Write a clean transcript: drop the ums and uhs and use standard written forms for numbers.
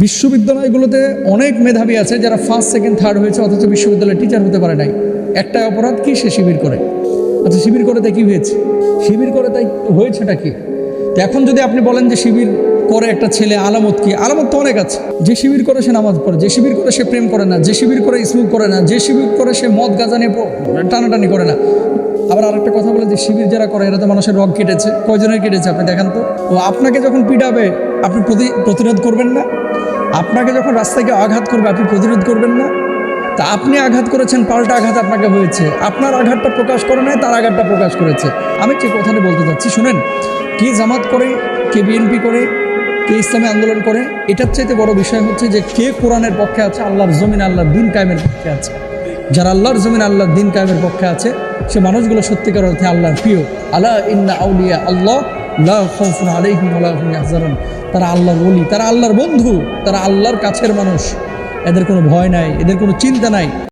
বিশ্ববিদ্যালয়গুলোতে অনেক মেধাবী আছে যারা ফার্স্ট সেকেন্ড থার্ড হয়েছে, অথচ বিশ্ববিদ্যালয়ে টিচার হতে পারে নাই। একটাই অপরাধ কি? সে শিবির করে। আচ্ছা, শিবির করে তাই কী হয়েছে? শিবির করে তাই হয়েছেটা কি? তো এখন যদি আপনি বলেন যে শিবির করে একটা ছেলে, আলামত কি? আলামত তো অনেক আছে। যে শিবির করে সে নামাজ পড়ে, যে শিবির করে সে প্রেম করে না, যে শিবির করে স্মোক করে না, যে শিবির করে সে মদ গাঁজা নিয়ে টানাটানি করে না। আবার আরেকটা কথা বলে যে শিবির যারা করে এরা তো মানুষের রগ কেটেছে। কয়জনের কেটেছে আপনি দেখান তো। ও আপনাকে যখন পিটাবে আপনি প্রতিরোধ করবেন না? আপনাকে যখন রাস্তায় কেউ আঘাত করবে আপনি প্রতিরোধ করবেন না? তা আপনি আঘাত করেছেন, পাল্টা আঘাত আপনাকে হয়েছে। আপনার আঘাতটা প্রকাশ করে নাই, তার আঘাতটা প্রকাশ করেছে। আমি যে কথাটা বলতে চাচ্ছি শুনেন, কে জামাত করে, কে বিএনপি করে, কে ইসলামী আন্দোলন করে, এটার চাইতে বড় বিষয় হচ্ছে যে কে কোরআনের পক্ষে আছে, আল্লাহর জমিন আল্লাহর দিন কায়েমের পক্ষে আছে। যারা আল্লাহর জমিন আল্লাহর দিন কায়েমের পক্ষে আছে সে মানুষগুলো সত্যিকার অর্থে আল্লাহর প্রিয়। আলা ইন্না আউলিয়া আল্লাহ লা খাউফুন আলাইহিম ওয়া লা হুম ইয়াহজানুন। তারা আল্লাহর ওলি, তারা আল্লাহর বন্ধু, তারা আল্লাহর কাছের মানুষ। এদের কোনো ভয় নাই, এদের কোনো চিন্তা নাই।